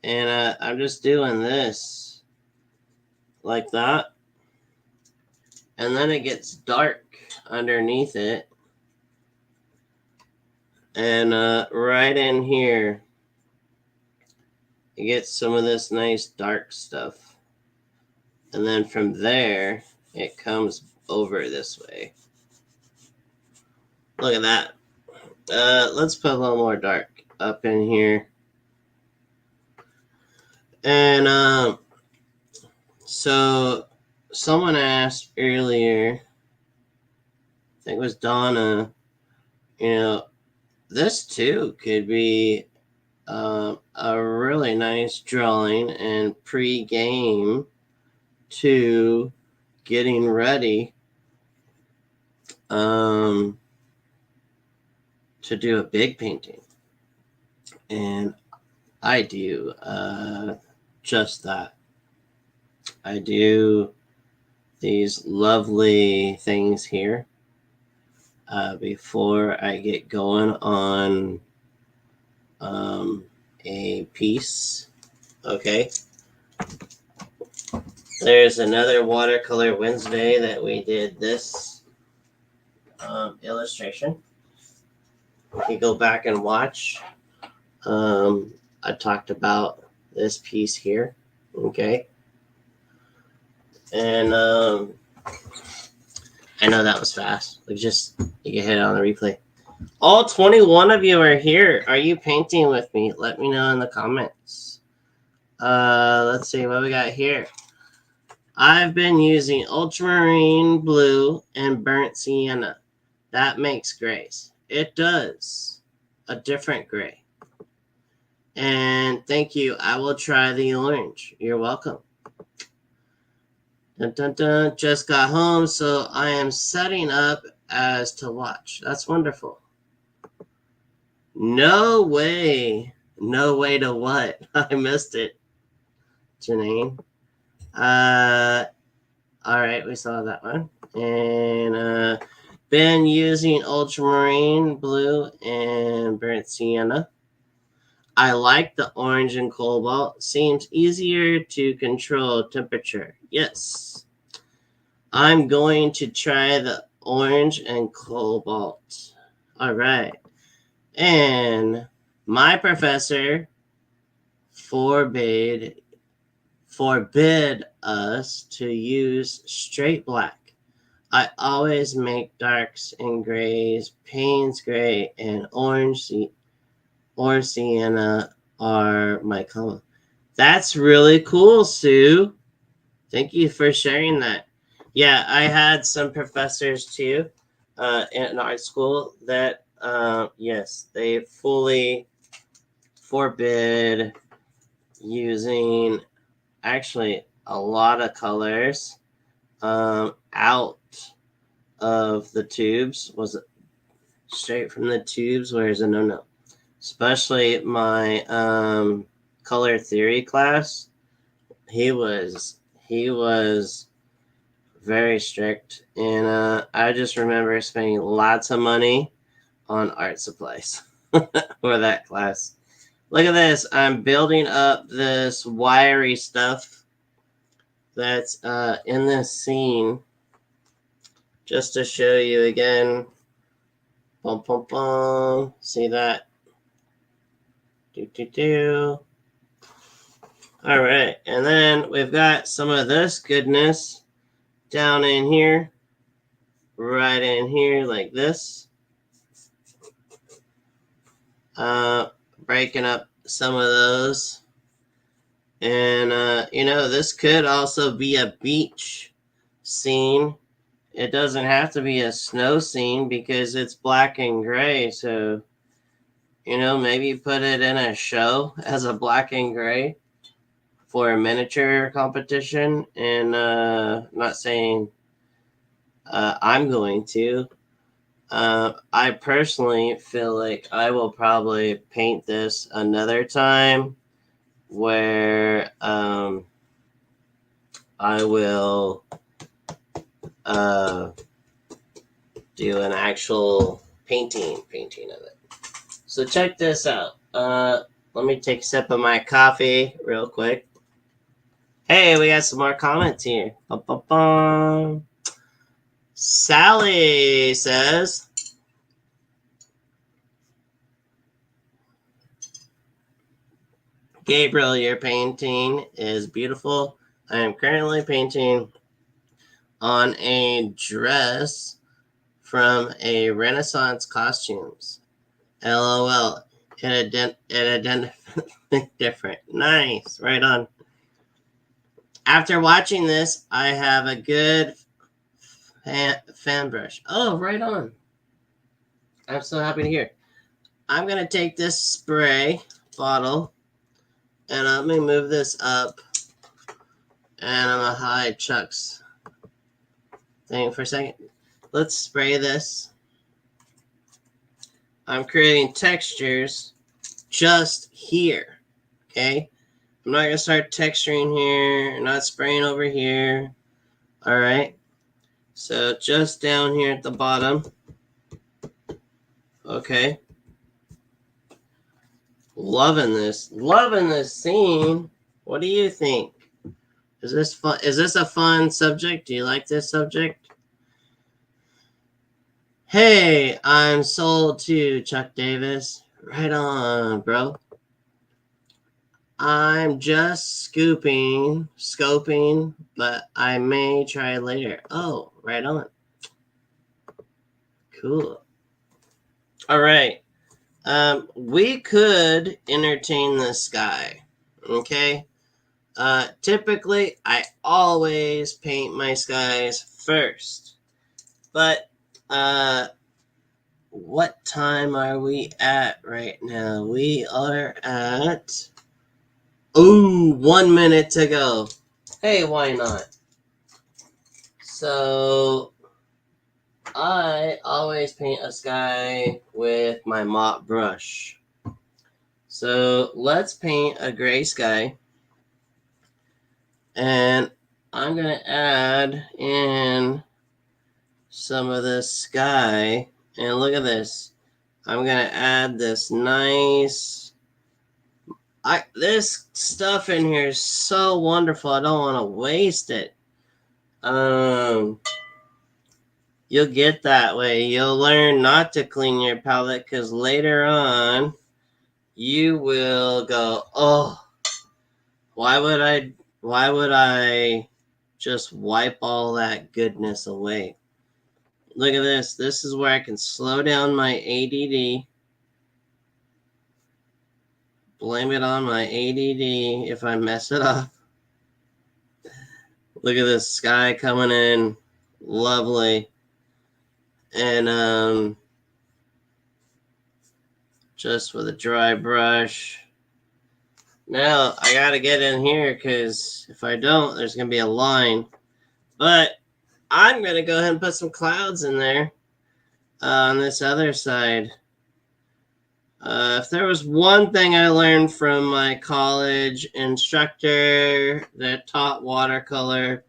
And I'm just doing this like that. And then it gets dark underneath it. And right in here, you get some of this nice dark stuff. And then from there, it comes over this way. Look at that. Let's put a little more dark up in here. And so someone asked earlier, I think it was Donna, this too could be a really nice drawing and pre-game to getting ready to do a big painting. And I do just that. I do these lovely things here before I get going on a piece. Okay. There's another Watercolor Wednesday that we did this illustration. You go back and watch. I talked about this piece here. Okay. And I know that was fast. You can hit it on the replay. All 21 of you are here. Are you painting with me? Let me know in the comments. Let's see what we got here. I've been using ultramarine blue and burnt sienna. That makes grays. It does. A different gray. And thank you. I will try the orange. You're welcome. Dun, dun, dun. Just got home, so I am setting up as to watch. That's wonderful. No way. No way to what? I missed it. Janine. All right, we saw that one. And been using ultramarine blue and burnt sienna. I like the orange and cobalt. Seems easier to control temperature. Yes. I'm going to try the orange and cobalt. All right. And my professor forbade forbid us to use straight black. I always make darks and grays, Payne's gray, and orange sienna are my color. That's really cool, Sue. Thank you for sharing that. Yeah, I had some professors too in art school that, yes, they fully forbid using actually a lot of colors out of the tubes. Was it straight from the tubes? Where's a no? Especially my color theory class. He was very strict, and I just remember spending lots of money on art supplies for that class. Look at this. I'm building up this wiry stuff that's in this scene just to show you again. Boom, boom, boom. See that? Do. All right. And then we've got some of this goodness down in here, right in here like this. Breaking up some of those. And, this could also be a beach scene. It doesn't have to be a snow scene because it's black and gray. So, maybe put it in a show as a black and gray for a miniature competition. And not saying I'm going to. I personally feel like I will probably paint this another time where I will do an actual painting of it. So check this out. Let me take a sip of my coffee real quick. Hey, we got some more comments here. Ba-ba-bum. Sally says, Gabriel, your painting is beautiful. I am currently painting on a dress from a Renaissance costumes. LOL. It identifies different. Nice. Right on. After watching this, I have a good fan brush. Oh, right on. I'm so happy to hear. I'm going to take this spray bottle and let me move this up. And I'm going to hide Chuck's thing for a second. Let's spray this. I'm creating textures just here. Okay? I'm not going to start texturing here. Not spraying over here. Alright? So just down here at the bottom. Okay. Loving this. Loving this scene. What do you think? Is this fun? Is this a fun subject? Do you like this subject? Hey, I'm sold to Chuck Davis. Right on, bro. I'm just scoping, but I may try later. Oh, right on. Cool. All right. We could entertain the sky. Okay. Typically, I always paint my skies first. But, what time are we at right now? We are at 1 minute to go. Hey, why not? So, I always paint a sky with my mop brush. So, let's paint a gray sky. And I'm going to add in some of this sky. And look at this. I'm going to add this nice... this stuff in here is so wonderful. I don't want to waste it. You'll get that way. You'll learn not to clean your palette because later on you will go, oh, why would I Why would I just wipe all that goodness away? Look at this. This is where I can slow down my ADD. Blame it on my ADD if I mess it up. Look at this sky coming in. Lovely. And just with a dry brush. Now I gotta get in here because if I don't, there's gonna be a line. But I'm gonna go ahead and put some clouds in there on this other side. If there was one thing I learned from my college instructor that taught watercolor,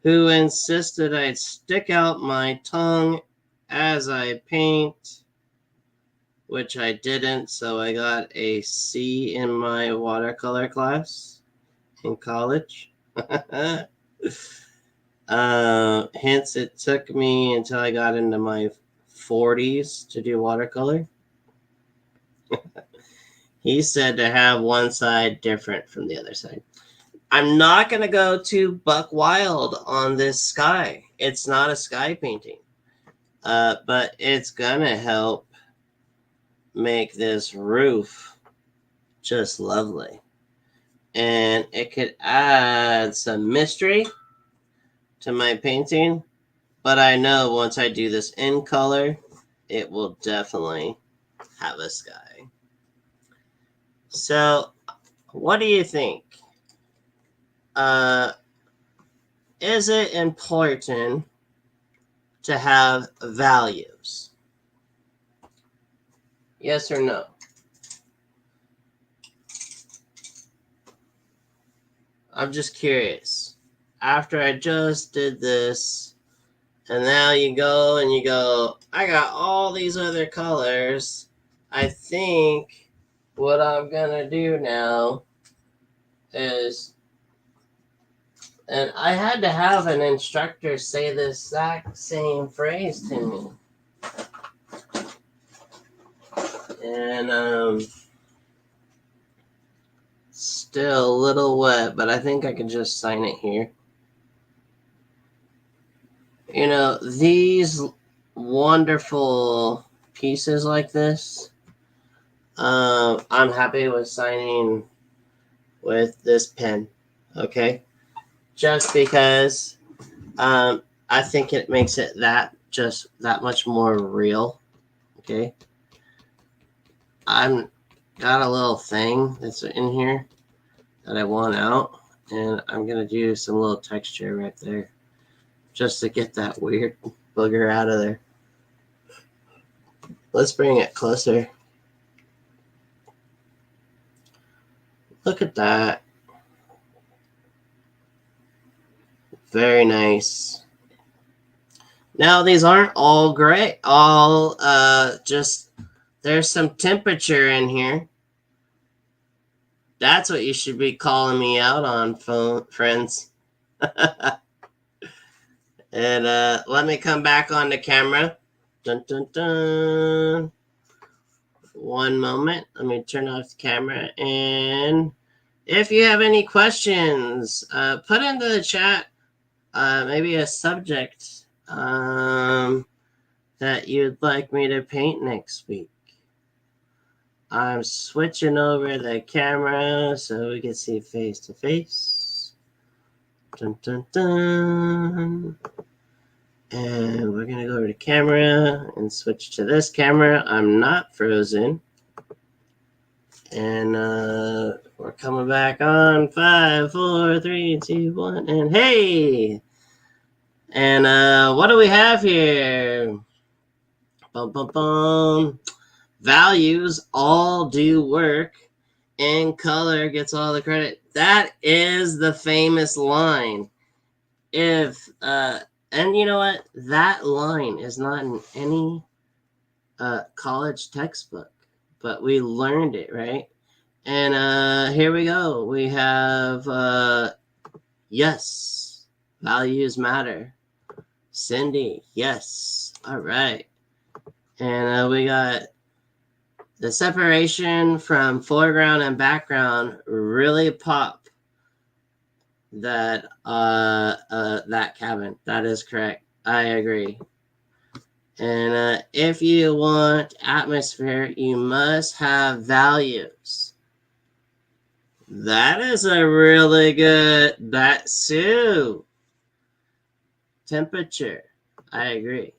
who insisted I'd stick out my tongue as I paint, which I didn't, so I got a C in my watercolor class in college. Hence, it took me until I got into my 40s to do watercolor. He said to have one side different from the other side. I'm not going to go too buck wild on this sky. It's not a sky painting, but it's going to help make this roof just lovely. And it could add some mystery to my painting, but I know once I do this in color, it will definitely have a sky. So, what do you think? Is it important to have values? Yes or no? I'm just curious. After I just did this, and now you go and you go, I got all these other colors. I think what I'm going to do now is, and I had to have an instructor say the exact same phrase to me. And still a little wet, but I think I can just sign it here. You know, these wonderful pieces like this, I'm happy with signing with this pen, okay? Just because I think it makes it just that much more real, okay? I'm got a little thing that's in here that I want out, and I'm gonna do some little texture right there just to get that weird booger out of there. Let's bring it closer. Look at that. Very nice. Now these aren't all gray, all just there's some temperature in here. That's what you should be calling me out on, friends. And let me come back on the camera. Dun, dun, dun. One moment. Let me turn off the camera. And if you have any questions, put into the chat maybe a subject that you'd like me to paint next week. I'm switching over the camera so we can see face to face. Dun, dun, dun. And we're going to go over to camera and switch to this camera. I'm not frozen. And we're coming back on 5, 4, 3, 2, 1, and hey! And what do we have here? Bum, bum, bum. Values all do work, and color gets all the credit. That is the famous line. And you know what? That line is not in any college textbook, but we learned it, right? And here we go. We have yes, values matter. Cindy, yes. All right. And we got the separation from foreground and background really pop that cabin. That is correct. I agree. And if you want atmosphere, you must have values. That is a really good. That's too. Temperature. I agree.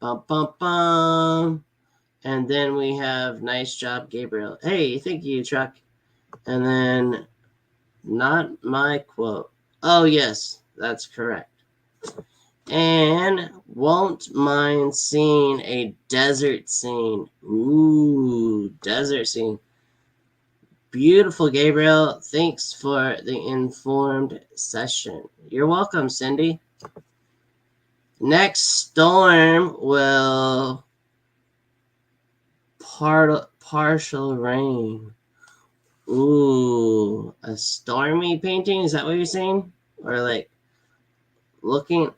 Bum bum bum. And then we have nice job, Gabriel. Hey, thank you, Chuck. And then not my quote. Oh yes, that's correct. And won't mind seeing a desert scene. Ooh, desert scene. Beautiful, Gabriel. Thanks for the informed session. You're welcome, Cindy. Next storm will partial rain. Ooh, a stormy painting? Is that what you're saying? Or like looking?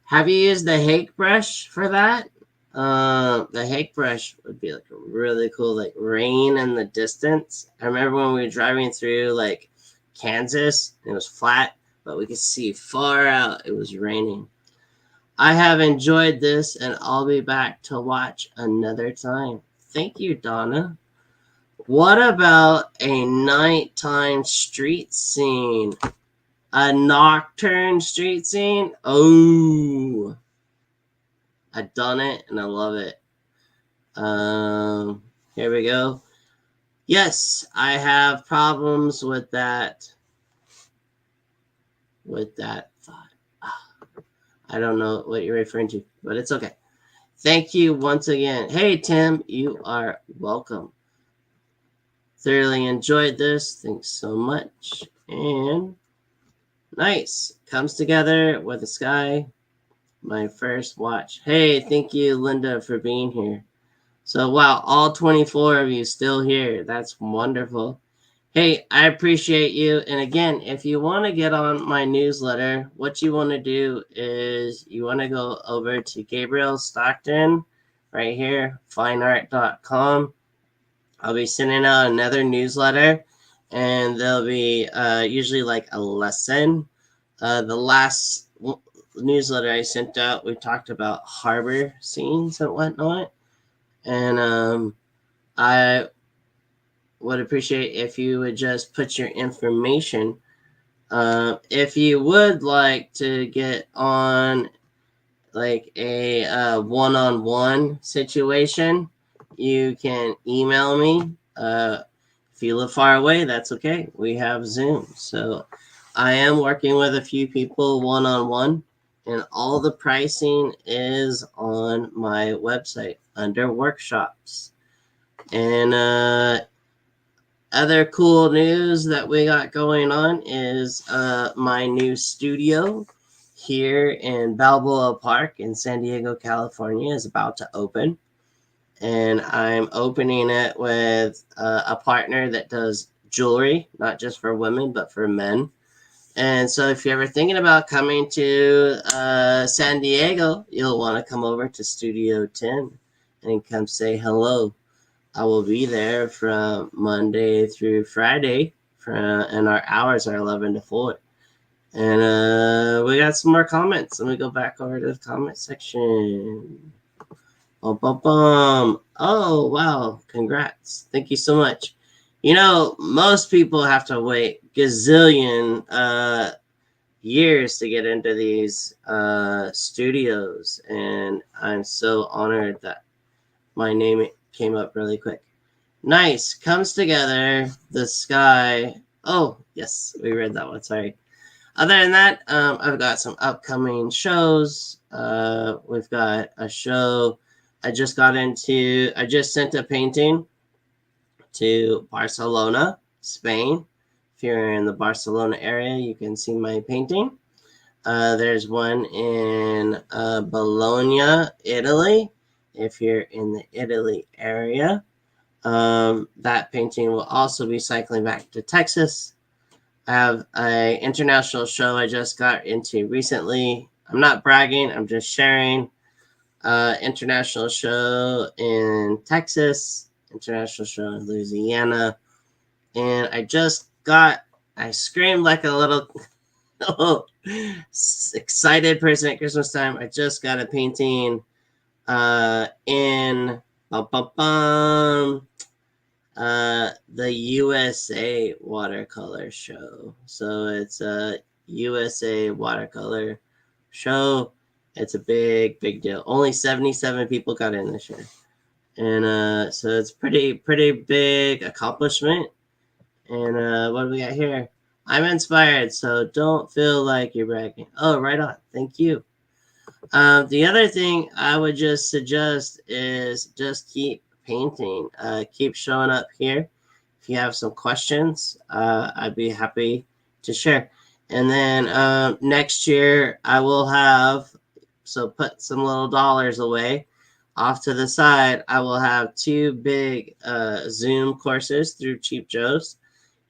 Have you used the Hake brush for that? The Hake brush would be like a really cool, like rain in the distance. I remember when we were driving through like Kansas, it was flat, but we could see far out. It was raining. I have enjoyed this, and I'll be back to watch another time. Thank you, Donna. What about a nighttime street scene? A nocturne street scene? Oh, I've done it and I love it. Here we go. Yes, I have problems with that. With that thought. I don't know what you're referring to, but it's okay. Thank you once again. Hey, Tim, you are welcome. Thoroughly enjoyed this. Thanks so much. And nice. Comes together with the sky. My first watch. Hey, thank you, Linda, for being here. So, wow, all 24 of you still here. That's wonderful. Hey, I appreciate you. And again, if you want to get on my newsletter, what you want to do is you want to go over to Gabriel Stockton right here, fineart.com. I'll be sending out another newsletter, and there'll be usually like a lesson. The last newsletter I sent out, we talked about harbor scenes and whatnot. And I would appreciate if you would just put your information. If you would like to get on like a one-on-one situation, you can email me. If you live far away, that's okay. We have Zoom. So I am working with a few people one-on-one, and all the pricing is on my website under workshops. And other cool news that we got going on is my new studio here in Balboa Park in San Diego, California is about to open. And I'm opening it with a partner that does jewelry, not just for women, but for men. And so if you're ever thinking about coming to San Diego, you'll want to come over to Studio 10 and come say hello. I will be there from Monday through Friday, and our hours are 11 to 4. And we got some more comments. Let me go back over to the comment section. Bum, bum, bum. Oh, wow. Congrats. Thank you so much. You know, most people have to wait gazillion years to get into these studios. And I'm so honored that my name came up really quick. Nice. Comes together. The sky. Oh, yes. We read that one. Sorry. Other than that, I've got some upcoming shows. We've got a show I just sent a painting to Barcelona, Spain. If you're in the Barcelona area, you can see my painting. There's one in Bologna, Italy. If you're in the Italy area, that painting will also be cycling back to Texas. I have an international show I just got into recently. I'm not bragging, I'm just sharing. International show in Texas, international show in Louisiana. And I screamed like a little Oh, excited person at Christmas time. I just got a painting in bum, bum, bum, the USA Watercolor Show. So it's a USA Watercolor Show. It's a big deal. Only 77 people got in this year. And so it's pretty big accomplishment. And what do we got here? I'm inspired, so don't feel like you're bragging. Oh, right on. Thank you. The other thing I would just suggest is just keep painting. Keep showing up here. If you have some questions, I'd be happy to share. And then next year, I will have, so put some little dollars away off to the side. I will have two big Zoom courses through Cheap Joe's.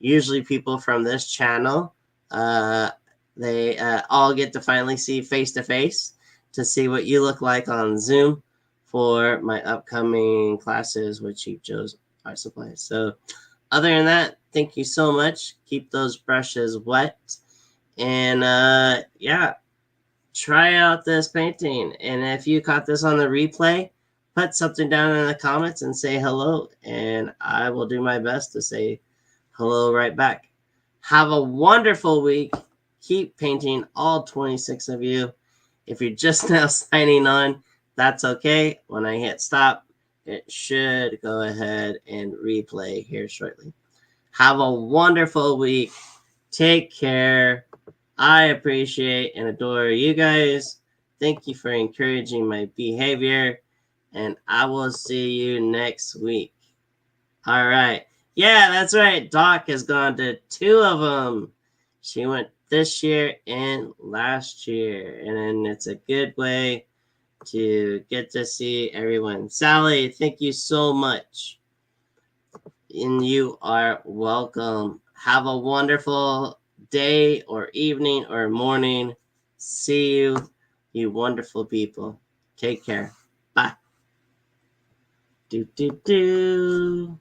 Usually, people from this channel, uh, they all get to finally see face to face to see what you look like on Zoom for my upcoming classes with Cheap Joe's Art Supplies. So, other than that, thank you so much. Keep those brushes wet. And yeah, try out this painting. And if you caught this on the replay, put something down in the comments and say hello. And I will do my best to say hello right back. Have a wonderful week. Keep painting, all 26 of you. If you're just now signing on, that's okay. When I hit stop, it should go ahead and replay here shortly. Have a wonderful week. Take care. I appreciate and adore you guys. Thank you for encouraging my behavior. And I will see you next week. All right. Yeah, that's right. Doc has gone to two of them. She went this year and last year. And it's a good way to get to see everyone. Sally, thank you so much. And you are welcome. Have a wonderful day or evening or morning. See you, you wonderful people. Take care. Bye. Do, do, do.